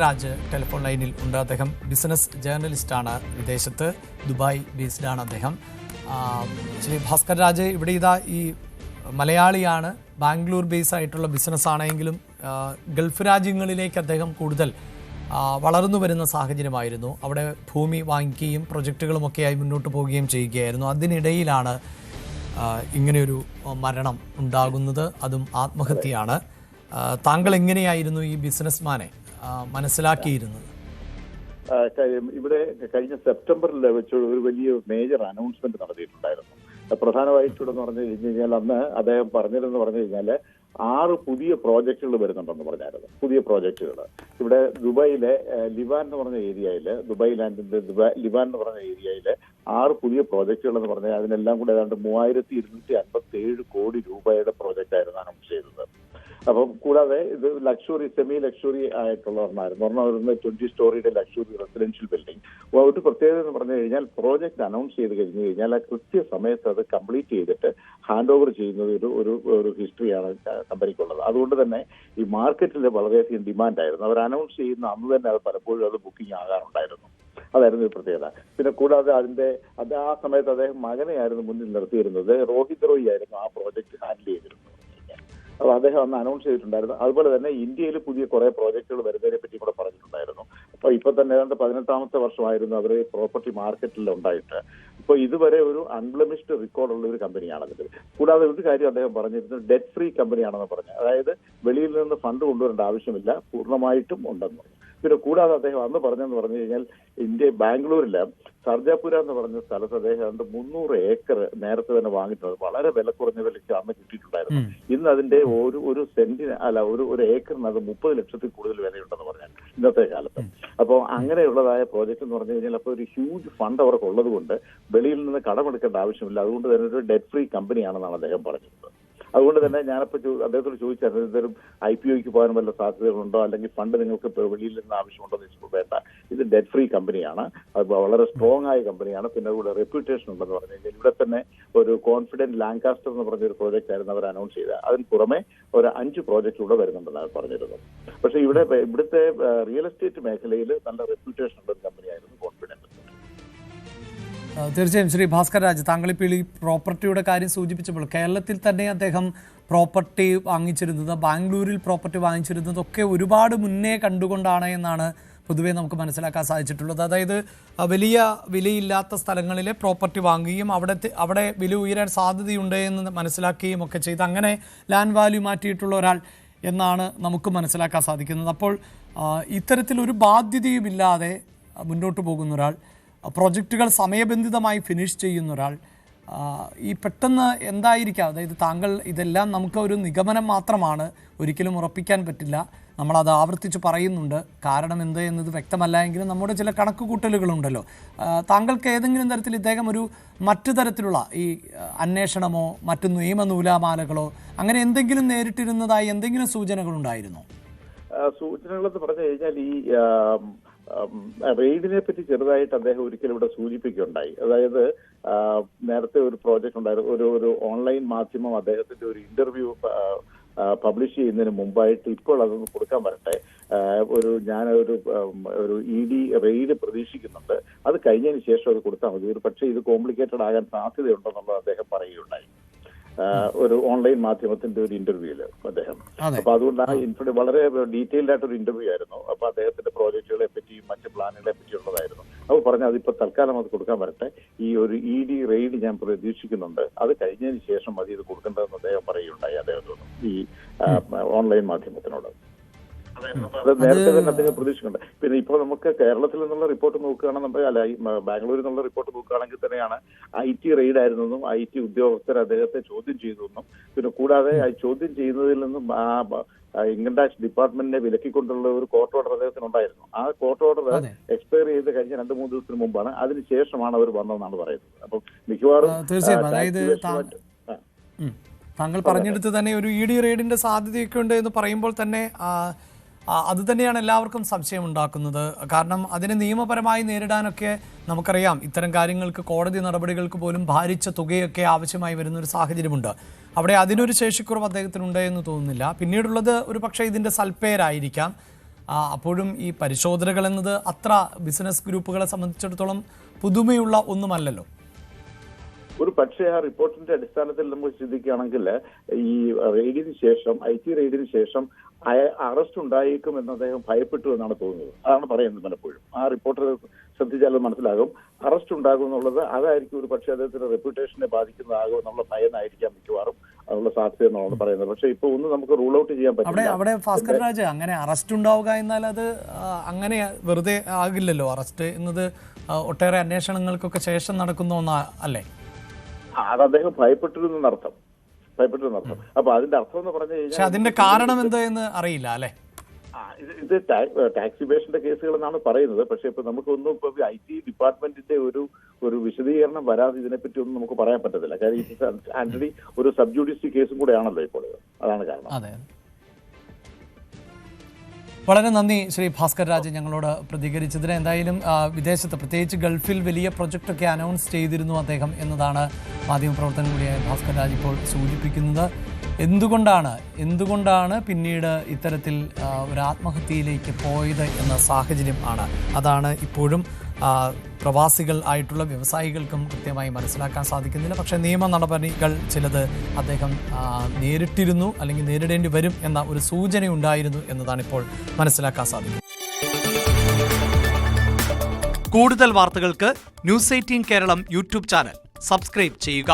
Raj telephone ലൈനിൽ ഉണ്ട്. അദ്ദേഹം ബിസിനസ് ജേർണലിസ്റ്റാണ്, വിദേശത്ത് ദുബായ് ബേസ്ഡാണ് അദ്ദേഹം. ശ്രീ ഭാസ്കർ രാജ്, ഇവിടെ ഇതാ ഈ മലയാളിയാണ്, ബാംഗ്ലൂർ ബേസ് ആയിട്ടുള്ള ബിസിനസ് ആണെങ്കിലും ഗൾഫ് രാജ്യങ്ങളിലേക്ക് അദ്ദേഹം കൂടുതൽ വളർന്നു വരുന്ന സാഹചര്യമായിരുന്നു. അവിടെ ഭൂമി വാങ്ങിക്കുകയും പ്രൊജക്റ്റുകളുമൊക്കെയായി മുന്നോട്ട് പോവുകയും ചെയ്യുകയായിരുന്നു. അതിനിടയിലാണ് ഇങ്ങനെയൊരു മരണം ഉണ്ടാകുന്നത്, അതും ആത്മഹത്യയാണ്. താങ്കൾ എങ്ങനെയായിരുന്നു ഈ ബിസിനസ്മാനെ മനസ്സിലാക്കിയിരുന്നത്? ഇവിടെ കഴിഞ്ഞ സെപ്റ്റംബറിൽ വെച്ച് ഒരു വലിയ മേജർ അനൗൺസ്മെന്റ് നടത്തിയിട്ടുണ്ടായിരുന്നു. പ്രധാനമായിട്ടുണ്ടെന്ന് പറഞ്ഞു കഴിഞ്ഞാൽ അന്ന് അദ്ദേഹം പറഞ്ഞിരുന്നു പറഞ്ഞു കഴിഞ്ഞാൽ 6 പുതിയ പ്രോജക്റ്റുകൾ വരുന്നുണ്ടെന്ന് പറഞ്ഞായിരുന്നു. പുതിയ പ്രോജക്റ്റുകൾ ഇവിടെ ദുബായിലെ ലിവാൻ എന്ന് പറഞ്ഞ ഏരിയയിൽ, ദുബായ് ലാൻഡിന്റെ ലിവാൻ എന്ന് പറഞ്ഞ ഏരിയയിൽ 6 പുതിയ പ്രോജക്റ്റുകൾ എന്ന് പറഞ്ഞാൽ അതിനെല്ലാം കൂടെ ഏതാണ്ട് 3257 കോടി രൂപയുടെ പ്രോജക്റ്റ് ആയിരുന്നു അനൗൺസ് ചെയ്തത്. അപ്പം കൂടാതെ ഇത് ലക്ഷറി, സെമി ലക്ഷറി ആയിട്ടുള്ള ഒരെണ്ണമായിരുന്നു. ഒരെണ്ണം 20 സ്റ്റോറിയുടെ ലക്ഷറി റെസിഡൻഷ്യൽ ബിൽഡിംഗ്. ഒരു പ്രത്യേകത എന്ന് പറഞ്ഞു കഴിഞ്ഞാൽ പ്രോജക്റ്റ് അനൗൺസ് ചെയ്ത് കഴിഞ്ഞു കഴിഞ്ഞാൽ ആ കൃത്യസമയത്ത് അത് കംപ്ലീറ്റ് ചെയ്തിട്ട് ഹാൻഡ് ഓവർ ചെയ്യുന്നത് ഒരു ഹിസ്റ്ററിയാണ് കമ്പനിക്കുള്ളത്. അതുകൊണ്ട് തന്നെ ഈ മാർക്കറ്റിൽ വളരെയധികം ഡിമാൻഡായിരുന്നു. അവർ അനൗൺസ് ചെയ്യുന്ന അന്ന് തന്നെ അത് പലപ്പോഴും അത് ബുക്കിംഗ് ആകാറുണ്ടായിരുന്നു. അതായിരുന്നു ഒരു പ്രത്യേകത. പിന്നെ കൂടാതെ ആ സമയത്ത് അദ്ദേഹം മകനെയായിരുന്നു മുന്നിൽ നിർത്തിയിരുന്നത്. രോഹിത് റോയ് ആയിരുന്നു ആ പ്രോജക്റ്റ് ഹാൻഡിൽ ചെയ്തിരുന്നത്. അപ്പോൾ അദ്ദേഹം അന്ന് അനൗൺസ് ചെയ്തിട്ടുണ്ടായിരുന്നു. അതുപോലെ തന്നെ ഇന്ത്യയിൽ പുതിയ കുറെ പ്രോജക്റ്റുകൾ വരുന്നതിനെ പറ്റി കൂടെ പറഞ്ഞിട്ടുണ്ടായിരുന്നു. അപ്പോൾ ഇപ്പൊ തന്നെ ഏതാണ്ട് 18ാമത്തെ വർഷമായിരുന്നു അവർ പ്രോപ്പർട്ടി മാർക്കറ്റിൽ ഉണ്ടായിട്ട്. ഇപ്പോൾ ഇതുവരെ ഒരു അൺബ്ലെമിഷ്ഡ് റെക്കോർഡുള്ള ഒരു കമ്പനിയാണത്. കൂടാതെ ഒരു കാര്യം അദ്ദേഹം പറഞ്ഞിരുന്നത് ഡെറ്റ് ഫ്രീ കമ്പനിയാണെന്ന് പറഞ്ഞു. അതായത് വെളിയിൽ നിന്ന് ഫണ്ട് കൊണ്ടുവരേണ്ട ആവശ്യമില്ല, പൂർണ്ണമായിട്ടും ഉണ്ടെന്ന് പറഞ്ഞു. പിന്നെ കൂടാതെ അദ്ദേഹം അന്ന് പറഞ്ഞെന്ന് പറഞ്ഞു കഴിഞ്ഞാൽ ബാംഗ്ലൂരിലെ സർജാപുര എന്ന് പറഞ്ഞ സ്ഥലത്ത് അദ്ദേഹം 300 ഏക്കർ നേരത്തെ തന്നെ വാങ്ങിയിട്ടുണ്ട്. വളരെ വില കുറഞ്ഞ വിലയ്ക്ക് അന്ന് കിട്ടിയിട്ടുണ്ടായിരുന്നു. ഇന്ന് അതിന്റെ ഒരു സെന്റിന് ഒരു ഏക്കറിന് അത് 30 ലക്ഷത്തിൽ കൂടുതൽ വിലയുണ്ടെന്ന് പറഞ്ഞാൽ ഇന്നത്തെ കാലത്ത്. അപ്പോൾ അങ്ങനെയുള്ളതായ പ്രോജക്റ്റ് എന്ന് പറഞ്ഞു കഴിഞ്ഞാൽ അപ്പോൾ ഒരു ഹ്യൂജ് ഫണ്ട് അവർക്ക് ഉള്ളത് കൊണ്ട് വെളിയിൽ നിന്ന് കടമെടുക്കേണ്ട ആവശ്യമില്ല. അതുകൊണ്ട് തന്നെ ഒരു ഡെറ്റ് ഫ്രീ കമ്പനിയാണെന്നാണ് അദ്ദേഹം പറഞ്ഞിരുന്നത്. അതുകൊണ്ട് തന്നെ ഞാനിപ്പോൾ അദ്ദേഹത്തോട് ചോദിച്ചായിരുന്നു, ഇതൊരു IPOയ്ക്ക് പോകാൻ വല്ല സാധ്യതകളുണ്ടോ, അല്ലെങ്കിൽ ഫണ്ട് നിങ്ങൾക്ക് വെളിയിൽ നിന്ന് ആവശ്യമുണ്ടോ എന്ന് ചോദിച്ചപ്പോൾ വേണ്ട, ഇത് ഡെറ്റ് ഫ്രീ കമ്പനിയാണ്, അത് വളരെ സ്ട്രോങ് ആയ കമ്പനിയാണ്, പിന്നെ കൂടെ റെപ്യൂട്ടേഷൻ ഉണ്ടെന്ന് പറഞ്ഞു കഴിഞ്ഞാൽ ഇവിടെ തന്നെ ഒരു കോൺഫിഡന്റ് ലാങ്കാസ്റ്റർ എന്ന് പറഞ്ഞൊരു പ്രോജക്റ്റ് ആയിരുന്നു അവർ അനൗൺസ് ചെയ്തത്. അതിന് പുറമെ ഒരു 5 പ്രോജക്റ്റ് കൂടെ വരുന്നുണ്ടെന്നാണ് പറഞ്ഞിരുന്നത്. പക്ഷേ ഇവിടുത്തെ റിയൽ എസ്റ്റേറ്റ് മേഖലയിൽ നല്ല റെപ്യൂട്ടേഷൻ ഉള്ള ഒരു കമ്പനിയായിരുന്നു കോൺഫിഡന്റ്. തീർച്ചയായും ശ്രീ ഭാസ്കർ രാജ്, താങ്കളിപ്പോൾ ഈ പ്രോപ്പർട്ടിയുടെ കാര്യം സൂചിപ്പിച്ചപ്പോൾ കേരളത്തിൽ തന്നെ അദ്ദേഹം പ്രോപ്പർട്ടി വാങ്ങിച്ചിരുന്നത്, ബാംഗ്ലൂരിൽ പ്രോപ്പർട്ടി വാങ്ങിച്ചിരുന്നതൊക്കെ ഒരുപാട് മുന്നേ കണ്ടുകൊണ്ടാണ് എന്നാണ് പൊതുവേ നമുക്ക് മനസ്സിലാക്കാൻ സാധിച്ചിട്ടുള്ളത്. അതായത് വലിയ വിലയില്ലാത്ത സ്ഥലങ്ങളിലെ പ്രോപ്പർട്ടി വാങ്ങുകയും അവിടെ വില ഉയരാൻ സാധ്യതയുണ്ട് എന്ന് മനസ്സിലാക്കുകയും ഒക്കെ ചെയ്ത് അങ്ങനെ ലാൻഡ് വാല്യൂ മാറ്റിയിട്ടുള്ള ഒരാൾ എന്നാണ് നമുക്ക് മനസ്സിലാക്കാൻ സാധിക്കുന്നത്. അപ്പോൾ ഇത്തരത്തിലൊരു ബാധ്യതയുമില്ലാതെ മുന്നോട്ട് പോകുന്ന ഒരാൾ, പ്രോജക്റ്റുകൾ സമയബന്ധിതമായി ഫിനിഷ് ചെയ്യുന്ന ഒരാൾ, ഈ പെട്ടെന്ന് എന്തായിരിക്കാം, അതായത് താങ്കൾ ഇതെല്ലാം നമുക്ക് ഒരു നിഗമനം മാത്രമാണ്, ഒരിക്കലും ഉറപ്പിക്കാൻ പറ്റില്ല, നമ്മളത് ആവർത്തിച്ച് പറയുന്നുണ്ട്, കാരണം എന്ത് എന്നത് വ്യക്തമല്ല എങ്കിലും നമ്മുടെ ചില കണക്കുകൂട്ടലുകളുണ്ടല്ലോ. താങ്കൾക്ക് ഏതെങ്കിലും തരത്തിൽ ഇദ്ദേഹം ഒരു മറ്റു തരത്തിലുള്ള ഈ അന്വേഷണമോ മറ്റു നിയമനൂലാമാലകളോ അങ്ങനെ എന്തെങ്കിലും നേരിട്ടിരുന്നതായി എന്തെങ്കിലും സൂചനകളുണ്ടായിരുന്നോ? സൂചനകളെന്ന് പറഞ്ഞു കഴിഞ്ഞാൽ ഈ റെയ്ഡിനെ പറ്റി ചെറുതായിട്ട് അദ്ദേഹം ഒരിക്കലും ഇവിടെ സൂചിപ്പിക്കുകയുണ്ടായി. അതായത് നേരത്തെ ഒരു പ്രോജക്റ്റ് ഉണ്ടായിരുന്നു, ഒരു ഓൺലൈൻ മാധ്യമം അദ്ദേഹത്തിന്റെ ഒരു ഇന്റർവ്യൂ പബ്ലിഷ് ചെയ്യുന്നതിന് മുമ്പായിട്ട് ഇപ്പോൾ അതൊന്ന് കൊടുക്കാൻ വരട്ടെ, ഞാനൊരു ED റെയ്ഡ് പ്രതീക്ഷിക്കുന്നുണ്ട്, അത് കഴിഞ്ഞതിന് ശേഷം അത് കൊടുത്താൽ മതി, ഒരു പക്ഷേ ഇത് കോംപ്ലിക്കേറ്റഡ് ആകാൻ സാധ്യതയുണ്ടെന്നുള്ളത് അദ്ദേഹം പറയുകയുണ്ടായി ഒരു ഓൺലൈൻ മാധ്യമത്തിന്റെ ഒരു ഇന്റർവ്യൂല് അദ്ദേഹം. അപ്പൊ അതുകൊണ്ടാണ് വളരെ ഡീറ്റെയിൽഡ് ആയിട്ടൊരു ഇന്റർവ്യൂ ആയിരുന്നു. അപ്പൊ അദ്ദേഹത്തിന്റെ പ്രോജക്റ്റുകളെ പറ്റിയും മറ്റ് പ്ലാനുകളെ പറ്റിയുള്ളതായിരുന്നു. അപ്പോൾ പറഞ്ഞു അതിപ്പോ തൽക്കാലം അത് കൊടുക്കാൻ വരട്ടെ, ഈ ഒരു ED റെയ്ഡ് ഞാൻ പ്രതീക്ഷിക്കുന്നുണ്ട്, അത് കഴിഞ്ഞതിന് ശേഷം മതി ഇത് കൊടുക്കേണ്ടതെന്ന് അദ്ദേഹം പറയുകയുണ്ടായി അദ്ദേഹത്തോട്, ഈ ഓൺലൈൻ മാധ്യമത്തിനോട്. അത് നേരത്തെ തന്നെ അദ്ദേഹം പ്രതീക്ഷിക്കുന്നുണ്ട്. പിന്നെ ഇപ്പോൾ നമുക്ക് കേരളത്തിൽ നിന്നുള്ള റിപ്പോർട്ട് നോക്കുകയാണെന്നുണ്ടെങ്കിൽ, അല്ല ബാംഗ്ലൂരിൽ നിന്നുള്ള റിപ്പോർട്ട് നോക്കുകയാണെങ്കിൽ തന്നെയാണ് IT റെയ്ഡ് ആയിരുന്നെന്നും IT ഉദ്യോഗസ്ഥർ അദ്ദേഹത്തെ ചോദ്യം ചെയ്തെന്നും, പിന്നെ കൂടാതെ ചോദ്യം ചെയ്യുന്നതിൽ നിന്നും ഇൻകം ടാക്സ് ഡിപ്പാർട്ട്മെന്റിനെ വിലക്കിക്കൊണ്ടുള്ള ഒരു കോർട്ട് ഓർഡർ അദ്ദേഹത്തിനുണ്ടായിരുന്നു. ആ കോർട്ട് ഓർഡർ എക്സ്പയർ ചെയ്ത് കഴിഞ്ഞ 2-3 ദിവസത്തിന് മുമ്പാണ്, അതിനുശേഷമാണ് അവർ വന്നതെന്നാണ് പറയുന്നത്. അപ്പം മിക്കവാറും താങ്കൾ പറഞ്ഞെടുത്ത് തന്നെ ഒരു ED റെയ്ഡിന്റെ സാധ്യതയൊക്കെ ഉണ്ട് എന്ന് പറയുമ്പോൾ തന്നെ അത് തന്നെയാണ് എല്ലാവർക്കും സംശയം ഉണ്ടാക്കുന്നത്. കാരണം അതിനെ നിയമപരമായി നേരിടാനൊക്കെ നമുക്കറിയാം, ഇത്തരം കാര്യങ്ങൾക്ക് കോടതി നടപടികൾക്ക് പോലും ഭാരിച്ച തുകയൊക്കെ ആവശ്യമായി വരുന്ന ഒരു സാഹചര്യമുണ്ട്. അവിടെ അതിനൊരു ശേഷിക്കുറവ് അദ്ദേഹത്തിനുണ്ട് എന്ന് തോന്നുന്നില്ല. പിന്നീടുള്ളത് ഒരു പക്ഷേ ഇതിൻ്റെ സൽപ്പേരായിരിക്കാം. അപ്പോഴും ഈ പരിശോധനകൾ എന്നത് അത്ര ബിസിനസ് ഗ്രൂപ്പുകളെ സംബന്ധിച്ചിടത്തോളം പുതുമയുള്ള ഒന്നുമല്ലല്ലോ. ഒരു പക്ഷേ ആ റിപ്പോർട്ടിന്റെ അടിസ്ഥാനത്തിൽ നമ്മൾ ചിന്തിക്കുകയാണെങ്കിൽ ഈ റെയ്ഡിന് ശേഷം IT റെയ്ഡിന് ശേഷം അറസ്റ്റ് ഉണ്ടായേക്കും എന്ന് അദ്ദേഹം ഭയപ്പെട്ടു എന്നാണ് തോന്നുന്നത്. അതാണ് പറയുന്നത് പലപ്പോഴും. ആ റിപ്പോർട്ട് ശ്രദ്ധിച്ചാലും മനസ്സിലാകും അറസ്റ്റ് ഉണ്ടാകും എന്നുള്ളത്. അതായിരിക്കും ഒരു പക്ഷേ അദ്ദേഹത്തിന്റെ റെപ്യൂട്ടേഷനെ ബാധിക്കുന്നതാകും എന്നുള്ള ഭയന്നായിരിക്കാം മിക്കവാറും അതിനുള്ള സാധ്യത എന്നാണ് പറയുന്നത്. പക്ഷേ ഇപ്പൊ ഒന്നും നമുക്ക് റൂൾ ഔട്ട് ചെയ്യാൻ പറ്റില്ല. അവിടെ ഭാസ്കർ രാജ് അങ്ങനെ അറസ്റ്റ് ഉണ്ടാവുക എന്നാൽ അത് അങ്ങനെ വെറുതെ ആകില്ലല്ലോ. അറസ്റ്റ് എന്നത് ഒട്ടേറെ അന്വേഷണങ്ങൾക്കൊക്കെ ശേഷം നടക്കുന്ന ഒന്നാ അല്ലേ? അത് അദ്ദേഹം ഭയപ്പെട്ടിരുന്നർത്ഥം. അപ്പൊ അതിന്റെ അർത്ഥം എന്ന് പറഞ്ഞു കഴിഞ്ഞാൽ അതിന്റെ കാരണം എന്ത് എന്ന് അറിയില്ല അല്ലെ. ഇത് ടാക്സ് ഇവേഷന്റെ കേസുകൾ എന്നാണ് പറയുന്നത്. പക്ഷെ ഇപ്പൊ നമുക്കൊന്നും ഇപ്പൊ IT ഡിപ്പാർട്ട്മെന്റിന്റെ ഒരു വിശദീകരണം വരാതെ ഇതിനെപ്പറ്റി ഒന്നും നമുക്ക് പറയാൻ പറ്റത്തില്ല. കാര്യം ഇത് ആന്റണി ഒരു സബ് ജുഡീഷ്യൽ കേസും കൂടെ ആണല്ലോ ഇപ്പോൾ. അതാണ് കാരണം. അതെ. വളരെ നന്ദി ശ്രീ ഭാസ്കർ രാജ് ഞങ്ങളോട് പ്രതികരിച്ചതിന്. എന്തായാലും വിദേശത്ത് പ്രത്യേകിച്ച് ഗൾഫിൽ വലിയ പ്രൊജക്റ്റൊക്കെ അനൗൺസ് ചെയ്തിരുന്നു അദ്ദേഹം എന്നതാണ് മാധ്യമപ്രവർത്തനം കൂടിയായ ഭാസ്കർ രാജ് ഇപ്പോൾ സൂചിപ്പിക്കുന്നത്. എന്തുകൊണ്ടാണ് പിന്നീട് ഇത്തരത്തിൽ ഒരു ആത്മഹത്യയിലേക്ക് പോയത് എന്ന സാഹചര്യം അതാണ് ഇപ്പോഴും പ്രവാസികൾ ആയിട്ടുള്ള വ്യവസായികൾക്കും കൃത്യമായി മനസ്സിലാക്കാൻ സാധിക്കുന്നില്ല. പക്ഷേ നിയമ നടപടികൾ ചിലത് അദ്ദേഹം നേരിട്ടിരുന്നു അല്ലെങ്കിൽ നേരിടേണ്ടി വരും എന്ന ഒരു സൂചനയുണ്ടായിരുന്നു എന്നതാണ് ഇപ്പോൾ മനസ്സിലാക്കാൻ സാധിക്കുന്നത്. കൂടുതൽ വാർത്തകൾക്ക് News 18 Keralam YouTube channel subscribe ചെയ്യുക.